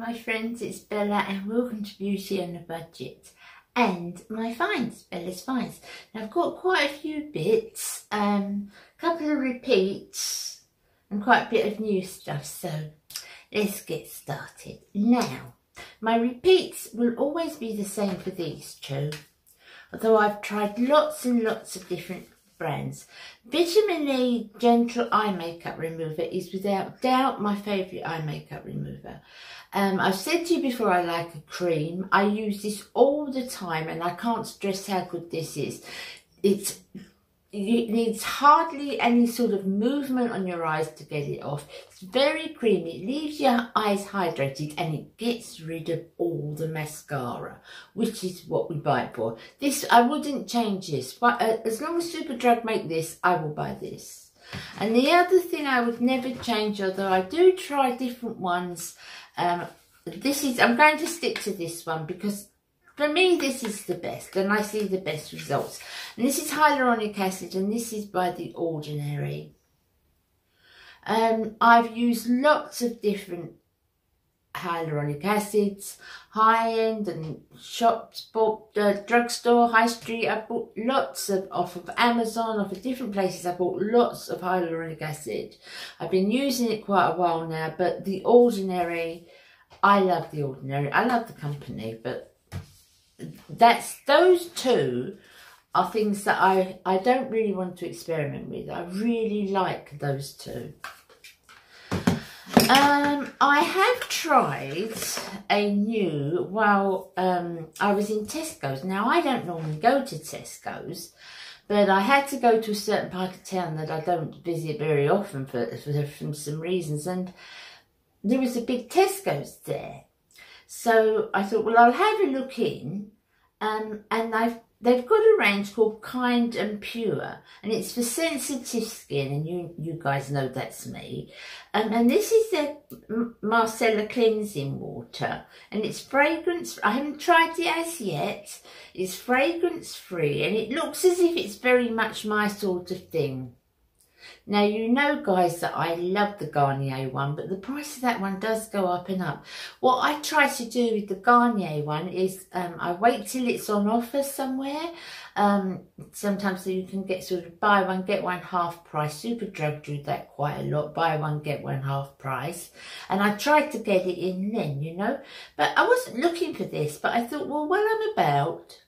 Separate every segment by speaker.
Speaker 1: my friends, it's Bella and welcome to Beauty on a Budget and my finds, Bella's finds. Now I've got quite a few bits, couple of repeats and quite a bit of new stuff, so let's get started. Now, my repeats will always be the same for these two, although I've tried lots and lots of different brands. Vitamin E Gentle Eye Makeup Remover is without doubt my favourite eye makeup remover. I've said to you before I like a cream. I use this all the time and I can't stress how good this is. It needs hardly any sort of movement on your eyes to get it off. It's very creamy, it leaves your eyes hydrated and it gets rid of all the mascara, which is what we buy it for. This, I wouldn't change this, but as long as Superdrug make this, I will buy this. And the other thing I would never change, although I do try different ones, I'm going to stick to this one because for me, this is the best, and I see the best results. And this is hyaluronic acid, and this is by The Ordinary. I've used lots of different hyaluronic acids, high-end and shops, drugstore, high street. I bought lots off of Amazon, off of different places. I bought lots of hyaluronic acid. I've been using it quite a while now, but The Ordinary, I love The Ordinary. I love the company, but those two are things that I don't really want to experiment with. I really like those two. I have tried a new, I was in Tesco's. Now I don't normally go to Tesco's, but I had to go to a certain part of town that I don't visit very often for some reasons, and there was a big Tesco's there. So I thought, well, I'll have a look in, and they've got a range called Kind and Pure, and it's for sensitive skin, and you guys know that's me. And this is their Micellar Cleansing Water, and it's fragrance. I haven't tried it as yet. It's fragrance free, and it looks as if it's very much my sort of thing. Now, you know, guys, that I love the Garnier one, but the price of that one does go up and up. What I try to do with the Garnier one is I wait till it's on offer somewhere. Sometimes so you can get sort of buy one, get one half price. Superdrug do that quite a lot, buy one, get one half price. And I tried to get it in then, you know. But I wasn't looking for this, but I thought, well, while I'm about,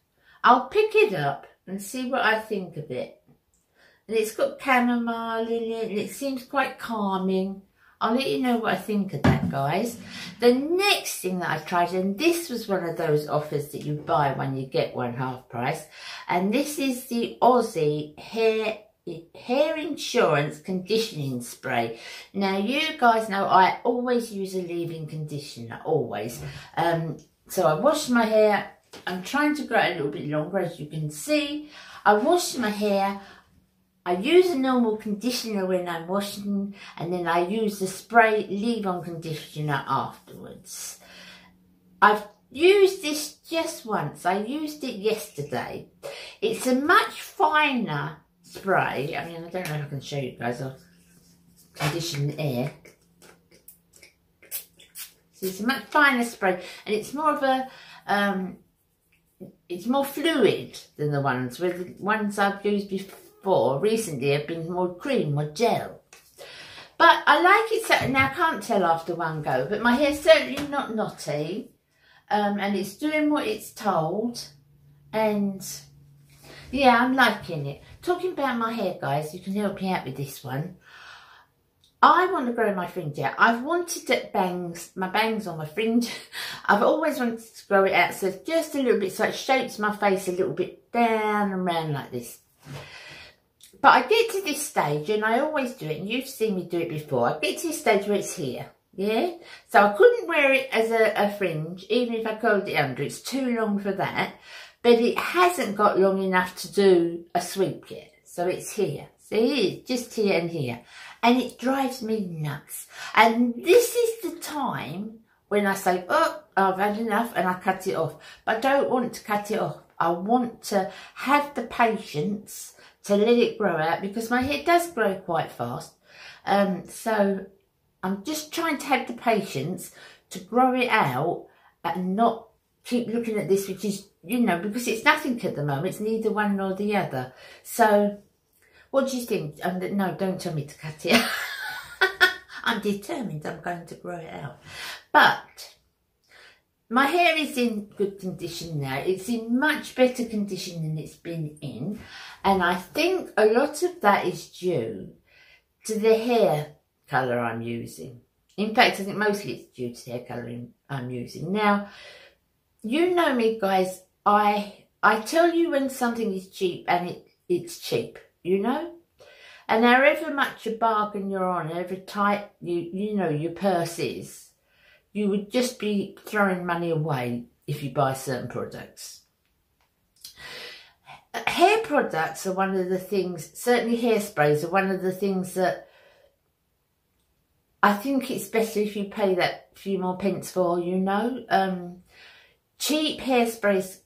Speaker 1: I'll pick it up and see what I think of it. And it's got chamomile in it, and it seems quite calming. I'll let you know what I think of that, guys. The next thing that I tried, and this was one of those offers that you buy one, you get one half price. And this is the Aussie Hair Insurance Conditioning Spray. Now, you guys know I always use a leave-in conditioner, always. So I wash my hair. I'm trying to grow it a little bit longer, as you can see. I wash my hair. I use a normal conditioner when I'm washing, and then I use the spray leave-on conditioner afterwards. I've used this just once. I used it yesterday. It's a much finer spray. I mean, I don't know if I can show you guys. I'll condition the air. So it's a much finer spray, and it's more of a, it's more fluid than the ones I've used before. Recently have been more cream, more gel, but I like it. So now I can't tell after one go, but my hair's certainly not knotty, and it's doing what it's told, and yeah, I'm liking it. Talking about my hair, guys, you can help me out with this one. I want to grow my fringe out. I've wanted my bangs on my fringe. I've always wanted to grow it out, so just a little bit, so it shapes my face a little bit down and round like this. But I get to this stage, and I always do it, and you've seen me do it before. I get to this stage where it's here, yeah? So I couldn't wear it as a fringe, even if I curled it under. It's too long for that. But it hasn't got long enough to do a sweep yet. So it's here. See, it's just here and here. And it drives me nuts. And this is the time when I say, oh, I've had enough, and I cut it off. But I don't want to cut it off. I want to have the patience to let it grow out, because my hair does grow quite fast. So I'm just trying to have the patience to grow it out and not keep looking at this, which is, you know, because it's nothing at the moment. It's neither one nor the other. So what do you think? No, don't tell me to cut it. I'm determined I'm going to grow it out. But my hair is in good condition now. It's in much better condition than it's been in. And I think a lot of that is due to the hair colour I'm using. In fact, I think mostly it's due to the hair colour I'm using. Now, you know me, guys. I tell you when something is cheap, and it's cheap, you know? And however much a bargain you're on, however tight you know your purse is, you would just be throwing money away if you buy certain products. Hair products are one of the things, certainly hairsprays are one of the things that I think it's better if you pay that few more pence for, you know. Cheap hairsprays,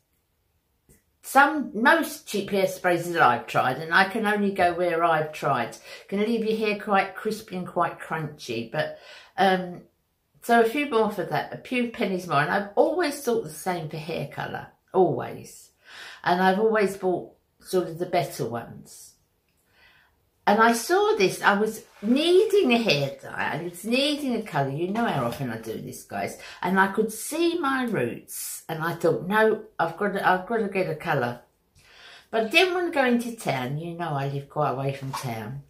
Speaker 1: most cheap hairsprays that I've tried, and I can only go where I've tried, can leave your hair quite crispy and quite crunchy. But so a few more for that, a few pennies more. And I've always thought the same for hair colour, always. And I've always bought sort of the better ones. And I saw this, I was needing a hair dye, I was needing a colour. You know how often I do this, guys. And I could see my roots, and I thought, no, I've got to get a colour. But I didn't want to go into town. You know I live quite away from town.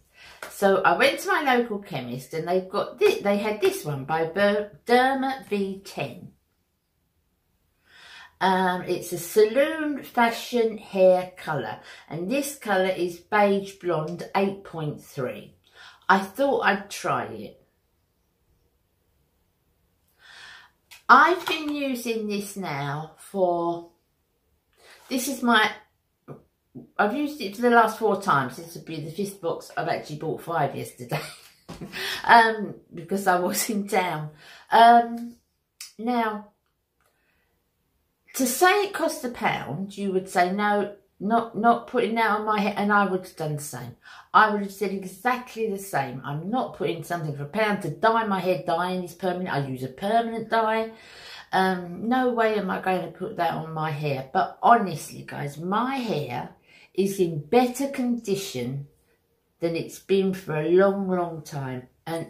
Speaker 1: So I went to my local chemist, and they've got this, they had this one by Derma V10. It's a saloon fashion hair colour, and this colour is Beige Blonde 8.3. I thought I'd try it. I've been using this now for, I've used it for the last 4 times. This would be the 5th box. I've actually bought 5 yesterday because I was in town. Now, to say it cost £1, you would say, no, not putting that on my hair. And I would have done the same. I would have said exactly the same. I'm not putting something for £1 to dye my hair. Dyeing is permanent. I use a permanent dye. No way am I going to put that on my hair. But honestly, guys, my hair is in better condition than it's been for a long, long time. And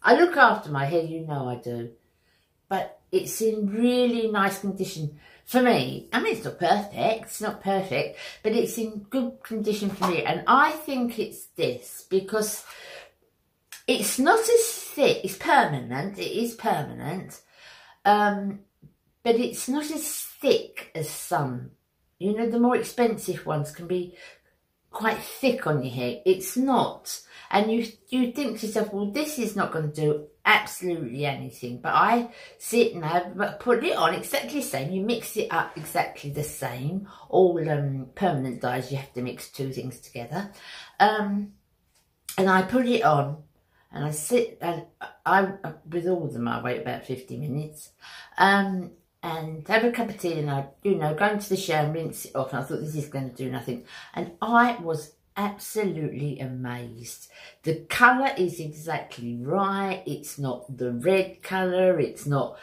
Speaker 1: I look after my hair, you know I do. But it's in really nice condition for me. I mean, it's not perfect, but it's in good condition for me. And I think it's this because it's not as thick. It's permanent. It is permanent. But it's not as thick as some. You know, the more expensive ones can be quite thick on your hair. It's not. And you think to yourself, well, this is not going to do absolutely anything. But I sit and I put it on exactly the same. You mix it up exactly the same. All permanent dyes, you have to mix 2 things together. And I put it on and I sit, and with all of them I wait about 50 minutes. And have a cup of tea, and I, you know, go into the shower and rinse it off. And I thought, this is going to do nothing. And I was absolutely amazed. The colour is exactly right. It's not the red colour. It's not,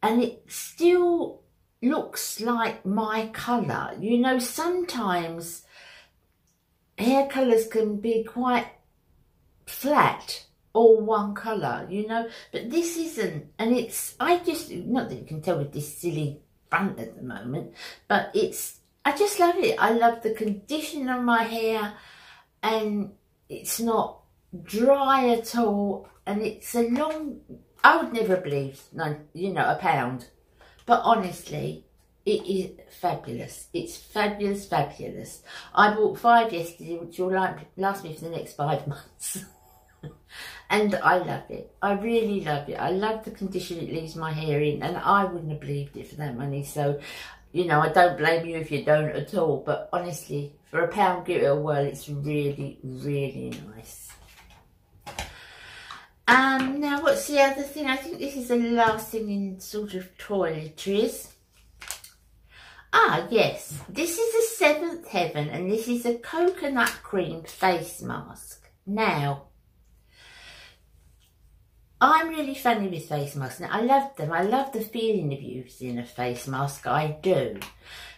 Speaker 1: and it still looks like my colour. You know, sometimes hair colours can be quite flat, all one colour, you know, but this isn't. And it's, not that you can tell with this silly front at the moment, but I just love it. I love the condition of my hair, and it's not dry at all, and it's a long, I would never believe, you know, £1. But honestly, it is fabulous. It's fabulous, fabulous. I bought 5 yesterday, which will last me for the next 5 months. And I love it. I really love it. I love the condition it leaves my hair in, and I wouldn't have believed it for that money. So, you know, I don't blame you if you don't at all. But honestly, for £1, give it a whirl. It's really, really nice. Now, what's the other thing? I think this is the last thing in sort of toiletries. Ah, yes. This is a 7th Heaven, and this is a coconut cream face mask. Now, I'm really funny with face masks. Now, I love them. I love the feeling of using a face mask. I do.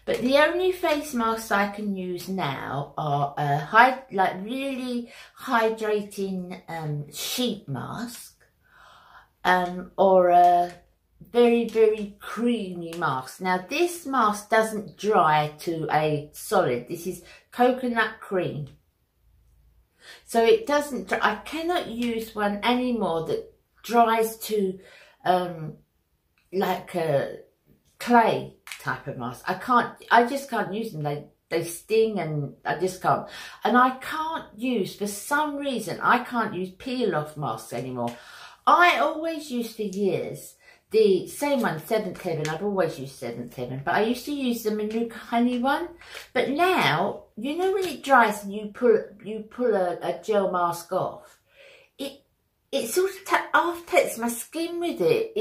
Speaker 1: But the only face masks I can use now are really hydrating sheet mask, or a very, very creamy mask. Now, this mask doesn't dry to a solid. This is coconut cream. So it doesn't dry. I cannot use one anymore that dries to like a clay type of mask. I just can't use them. They sting, and I just can't. And I can't use, for some reason, I can't use peel off masks anymore. I always used for years the same one, 7th Heaven. I've always used 7th Heaven, but I used to use the Manuka Honey one. But now, you know, when it dries and you pull a gel mask off, it sort of after-takes my skin with it.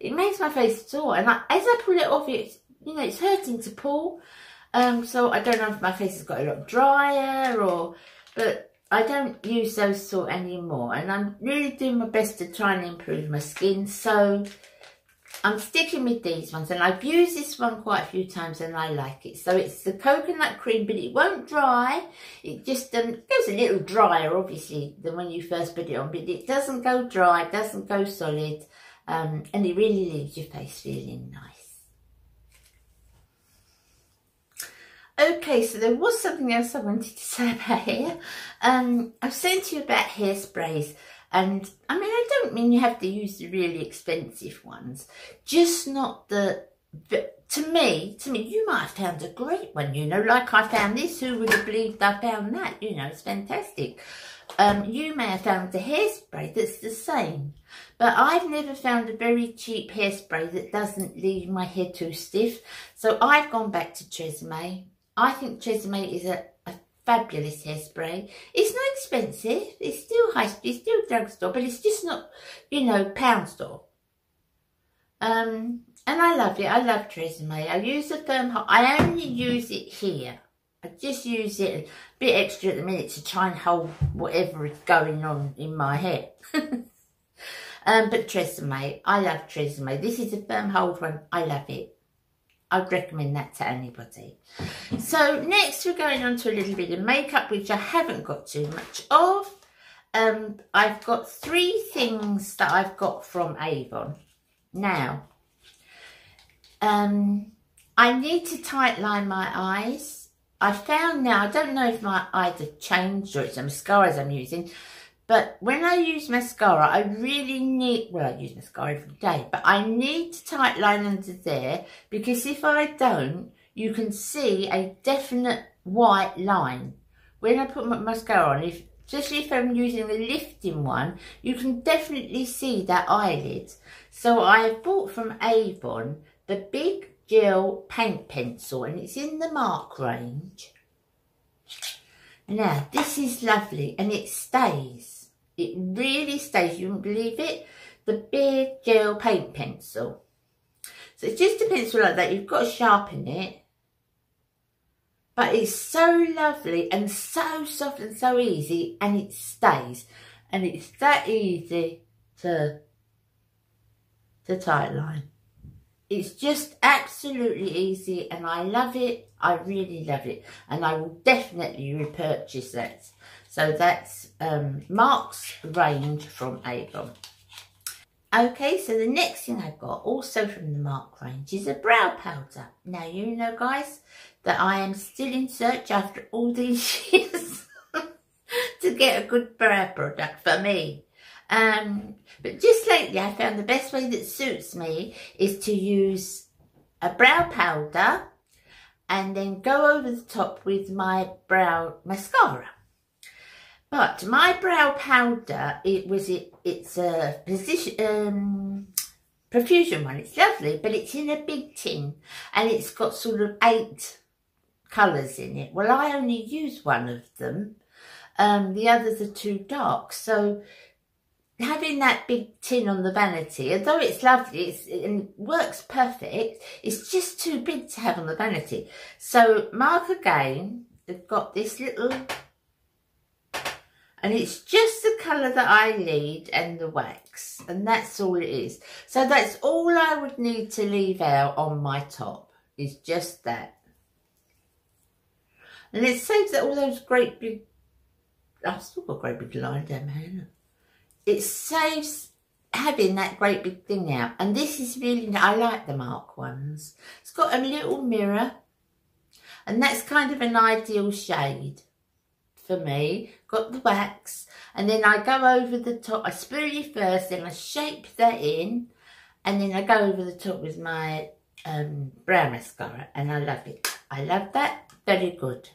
Speaker 1: It makes my face sore, and as I pull it off, it's hurting to pull. So I don't know if my face has got a lot drier, but I don't use those sort anymore, and I'm really doing my best to try and improve my skin. So I'm sticking with these ones, and I've used this one quite a few times and I like it. So it's the coconut cream, but it won't dry. It just goes a little drier, obviously, than when you first put it on, but it doesn't go dry, it doesn't go solid, and it really leaves your face feeling nice. Okay, so there was something else I wanted to say about hair. I've said to you about hairsprays, and I mean, I don't mean you have to use the really expensive ones, just not to me, you might have found a great one, like I found this. Who would have believed I found that? It's fantastic. You may have found a hairspray that's the same, but I've never found a very cheap hairspray that doesn't leave my hair too stiff. So I've gone back to Tresemme. I think Tresemme is a fabulous hairspray. It's not expensive. It's still it's still drugstore, but it's just not, pound store. And I love it. I love Tresemme. I use the firm. I only use it here. I just use it a bit extra at the minute to try and hold whatever is going on in my hair. But Tresemme, I love Tresemme. This is a firm hold one. I love it. I'd recommend that to anybody. So next we're going on to a little bit of makeup, which I haven't got too much of. I've got 3 things that I've got from Avon. Now, I need to tight line my eyes. I found now, I don't know if my eyes have changed or it's the mascaras I'm using, but when I use mascara, I really need, well, I use mascara every day, but I need to tight line under there, because if I don't, you can see a definite white line. When I put my mascara on, especially if I'm using the lifting one, you can definitely see that eyelid. So I bought from Avon the big gel paint pencil, and it's in the Mark range. Now, this is lovely, and it stays. It really stays. You wouldn't believe it. The big gel paint pencil. So it's just a pencil like that. You've got to sharpen it. But it's so lovely and so soft and so easy, and it stays. And it's that easy to tight line. It's just absolutely easy, and I love it. I really love it, and I will definitely repurchase that. So that's Mark's range from Avon. Okay, so the next thing I've got, also from the Mark range, is a brow powder. Now, you know, guys, that I am still in search after all these years to get a good brow product for me. But just lately, I found the best way that suits me is to use a brow powder and then go over the top with my brow mascara. But my brow powder, it's a profusion one. It's lovely, but it's in a big tin, and it's got sort of 8 colours in it. Well, I only use one of them. The others are too dark, so having that big tin on the vanity, although it's lovely, and works perfect, it's just too big to have on the vanity. So Mark again, they've got this little And it's just the colour that I need and the wax. And that's all it is. So that's all I would need to leave out on my top. Is just that. And it saves that all those great big... I've still got a great big line down my hand. It saves having that great big thing out. And this is really... I like the Mark ones. It's got a little mirror. And that's kind of an ideal shade for me. Got the wax. And then I go over the top. I spoolie first, then I shape that in. And then I go over the top with my brown mascara. And I love it. I love that. Very good.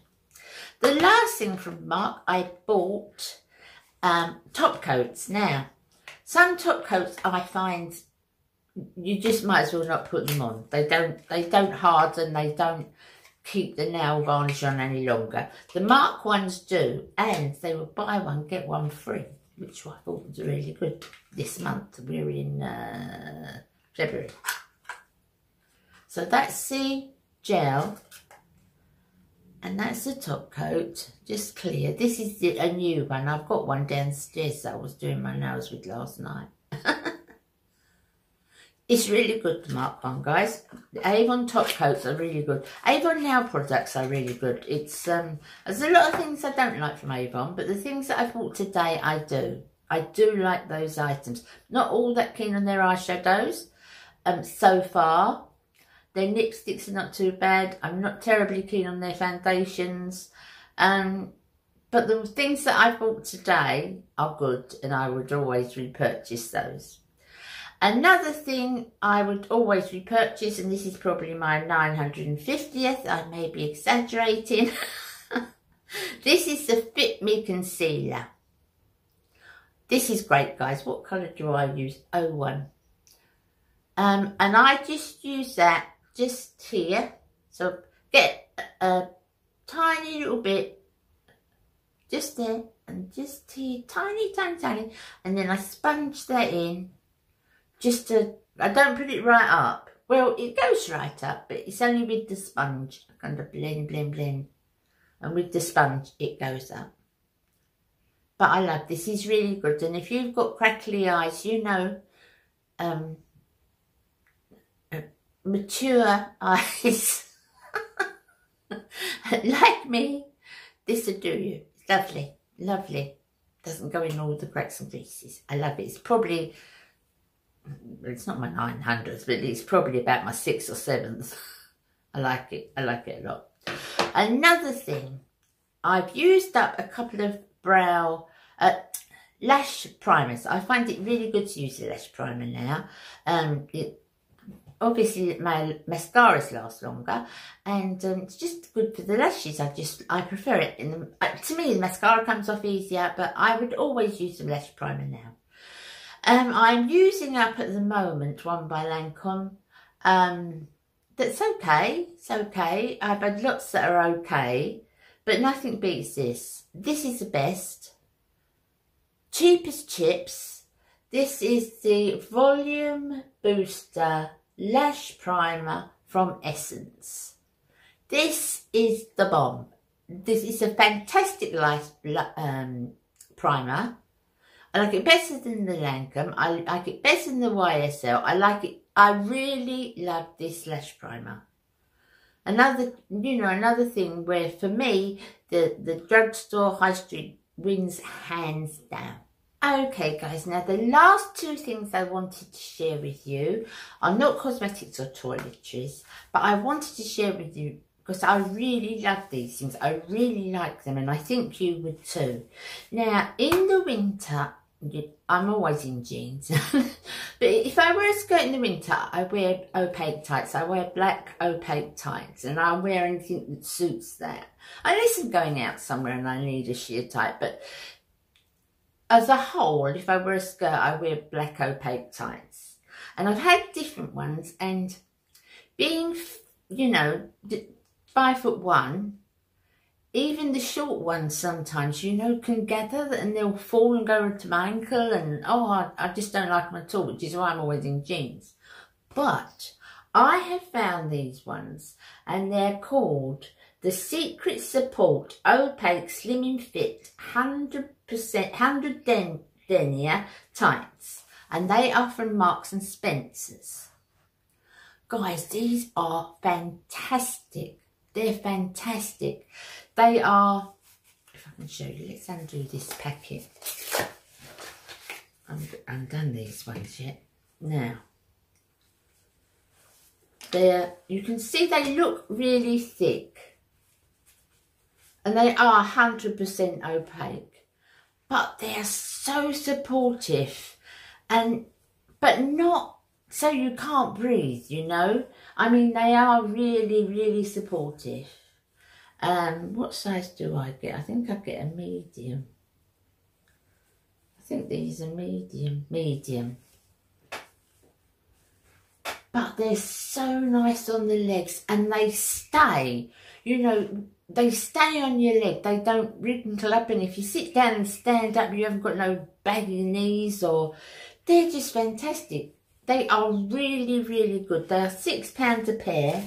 Speaker 1: The last thing from Mark, I bought top coats. Now, some top coats I find you just might as well not put them on. They don't harden, they don't keep the nail varnish on any longer. The Mark ones do, and they will buy one, get one free, which I thought was really good this month. We're in February. So that's the gel, and that's the top coat, just clear. This is a new one. I've got one downstairs that I was doing my nails with last night. It's really good, the Mark one, guys. The Avon top coats are really good. Avon nail products are really good. It's there's a lot of things I don't like from Avon, but the things that I bought today, I do. I do like those items. Not all that keen on their eyeshadows so far. Their lipsticks are not too bad. I'm not terribly keen on their foundations. But the things that I bought today are good, and I would always repurchase those. Another thing I would always repurchase, and this is probably my 950th, I may be exaggerating. This is the Fit Me Concealer. This is great, guys. What colour do I use? 01. And I just use that just here. So get a tiny little bit just there and just here, tiny, tiny, tiny. And then I sponge that in. Just to, I don't put it right up. Well, it goes right up, but it's only with the sponge. I kind of blend, blend, blend. And with the sponge, it goes up. But I love this. It's really good. And if you've got crackly eyes, you know, mature eyes, like me, this will do you. It's lovely, lovely. Doesn't go in all the cracks and creases. I love it. It's probably... it's not my 900th, but it's probably about my 6th or 7th. I like it. I like it a lot. Another thing, I've used up a couple of brow lash primers. I find it really good to use a lash primer now. Obviously my mascaras last longer, and it's just good for the lashes. I prefer it. To me, the mascara comes off easier, but I would always use the lash primer now. I'm using up at the moment one by Lancome. That's okay. It's okay. I've had lots that are okay, but nothing beats this. This is the best. Cheap as chips. This is the Volume Booster Lash Primer from Essence. This is the bomb. This is a fantastic primer. I like it better than the Lancome. I like it better than the YSL. I like it. I really love this lash primer. Another thing where for me, the drugstore high street wins hands down. Okay, guys, now the last two things I wanted to share with you are not cosmetics or toiletries, but I wanted to share with you because I really love these things. I really like them, and I think you would too. Now, in the winter, I'm always in jeans, but if I wear a skirt in the winter, I wear opaque tights. I wear black opaque tights, and I wear anything that suits that. Unless I'm going out somewhere and I need a sheer tight, but as a whole, if I wear a skirt, I wear black opaque tights. And I've had different ones, and being, 5'1", even the short ones sometimes, can gather and they'll fall and go to my ankle, and I just don't like them at all, which is why I'm always in jeans. But I have found these ones, and they're called The Secret Support Opaque Slimming Fit 100% 100 denier tights, and they are from Marks and Spencer's. Guys, these are fantastic. They're fantastic. They are, if I can show you, let's undo this packet. I haven't undone these ones yet. Now, you can see they look really thick. And they are 100% opaque. But they are so supportive. But not so you can't breathe, you know. I mean, they are really, really supportive. What size do I get? I think I get a medium. I think these are medium. But they're so nice on the legs, and they stay, you know, they stay on your leg. They don't wrinkle up, and if you sit down and stand up, you haven't got no baggy knees, or they're just fantastic. They are really, really good. They are £6 a pair.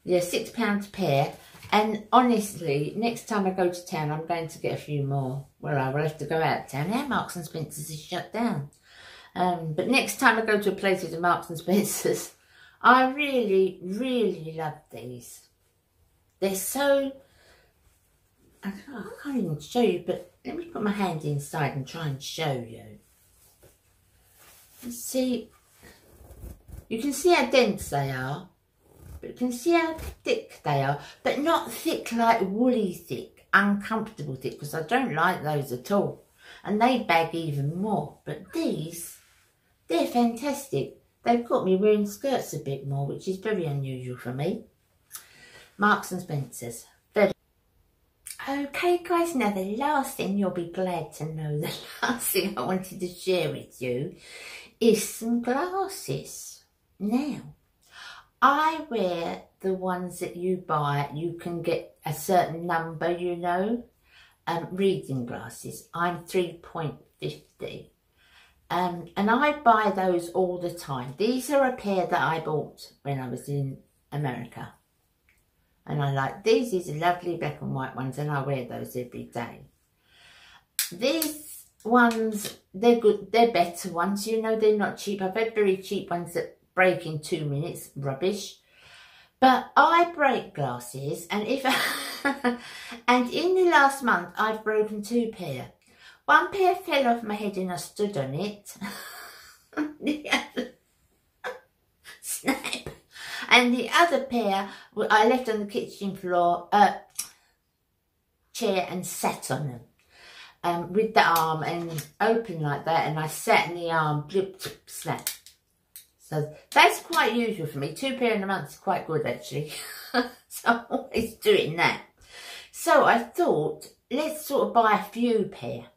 Speaker 1: Yeah, £6 a pair. And honestly, next time I go to town, I'm going to get a few more. Well, I will have to go out of town. Now Marks and Spencer's is shut down. But next time I go to a place with a Marks and Spencer's, I really, really love these. They're so... I can't even show you, but let me put my hand inside and try and show you. See, you can see how dense they are, but you can see how thick they are, but not thick like woolly thick, uncomfortable thick, because I don't like those at all, and they bag even more. But these, they're fantastic. They've got me wearing skirts a bit more, which is very unusual for me. Marks and Spencer's. Okay guys, now the last thing, you'll be glad to know, the last thing I wanted to share with you is some glasses. Now, I wear the ones that you buy. You can get a certain number, you know, reading glasses. I'm 3.50. And I buy those all the time. These are a pair that I bought when I was in America. And I like these. These are lovely black and white ones, and I wear those every day. These ones, they're good. They're better ones, you know. They're not cheap. I've had very cheap ones that break in 2 minutes. Rubbish. But I break glasses, and and in the last month, I've broken 2 pair. One pair fell off my head and I stood on it. The other, snap. And the other pair, I left on the kitchen floor, chair, and sat on them with the arm and open like that. And I sat in the arm, blip, snap. So that's quite usual for me. 2 pair in a month is quite good, actually. So I'm always doing that. So I thought, let's sort of buy a few pair.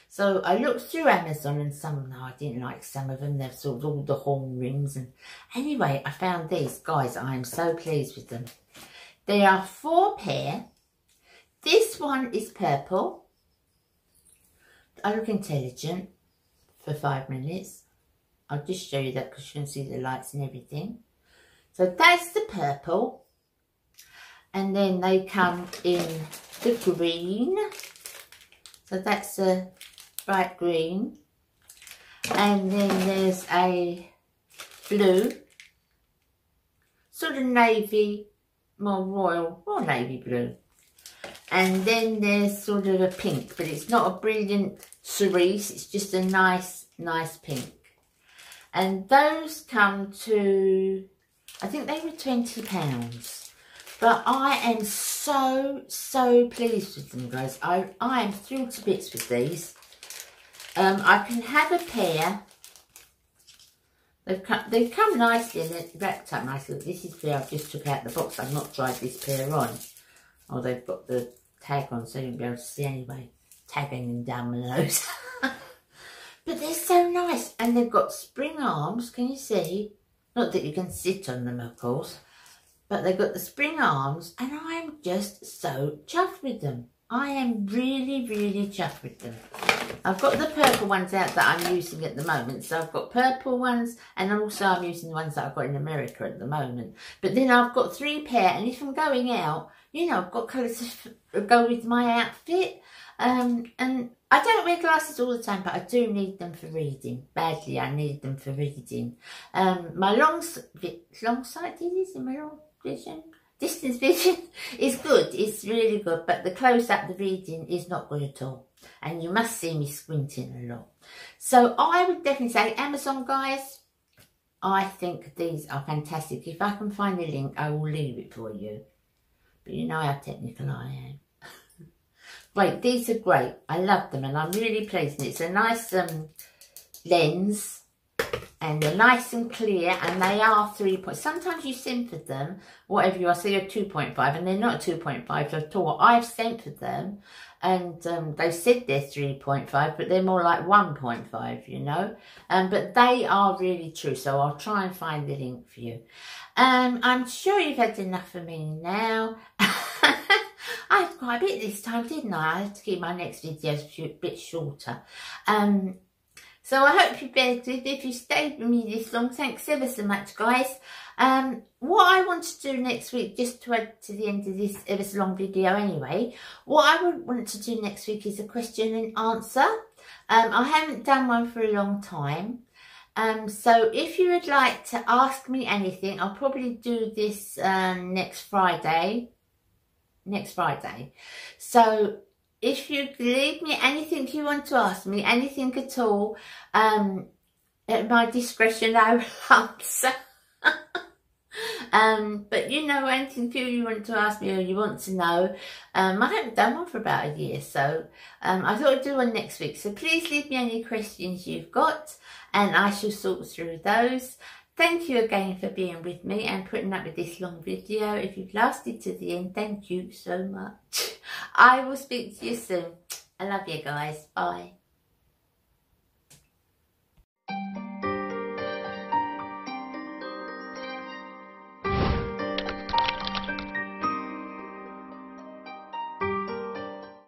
Speaker 1: So I looked through Amazon, and I didn't like some of them. They've sort of all the horn rings. And anyway, I found these. Guys, I am so pleased with them. They are 4 pair. This one is purple. I look intelligent for 5 minutes. I'll just show you that because you can see the lights and everything. So that's the purple. And then they come in the green. So that's a bright green, and then there's a blue, sort of navy, more royal navy blue, and then there's sort of a pink, but it's not a brilliant cerise, it's just a nice pink. And those come to, I think they were £20, but I am so pleased with them, guys. I am thrilled to bits with these. I can have a pair. They've come nicely and they're wrapped up nicely. This is the pair I've just took out the box. I've not tried this pair on. Oh, they've got the tag on, so you'll be able to see anyway. Tagging them down below. But they're so nice. And they've got spring arms, can you see? Not that you can sit on them, of course. But they've got the spring arms, and I'm just so chuffed with them. I am really, really chuffed with them. I've got the purple ones out that I'm using at the moment. So I've got purple ones, and also I'm using the ones that I've got in America at the moment. But then I've got 3 pair, and if I'm going out, you know, I've got colours to go with my outfit. And I don't wear glasses all the time, but I do need them for reading. Badly, I need them for reading. My long-sighted is in my long vision. Distance vision is good, it's really good, but the close-up, the reading is not good at all. And you must see me squinting a lot. So I would definitely say Amazon, guys. I think these are fantastic. If I can find a link, I will leave it for you. But you know how technical I am. Right, these are great. I love them and I'm really pleased. And it's a nice lens. And they're nice and clear, and they are 3 points. Sometimes you send for them, whatever you are, so you're 2.5, and they're not 2.5 at all. I've sent for them, and they said they're 3.5, but they're more like 1.5, you know. But they are really true, so I'll try and find the link for you. I'm sure you've had enough of me now. I had quite a bit this time, didn't I? I had to keep my next videos a bit shorter. So I hope you begged it. If you stayed with me this long, thanks ever so much, guys. What I want to do next week, just to add to the end of this ever so long video anyway, what I would want to do next week is a question and answer. I haven't done one for a long time. So if you would like to ask me anything, I'll probably do this next Friday. So if you leave me anything you want to ask me, anything at all, at my discretion I will answer. But you know, anything you want to ask me or you want to know, I haven't done one for about a year, so I thought I'd do one next week. So please leave me any questions you've got and I shall sort through those. Thank you again for being with me and putting up with this long video. If you've lasted to the end, thank you so much. I will speak to you soon. I love you guys. Bye.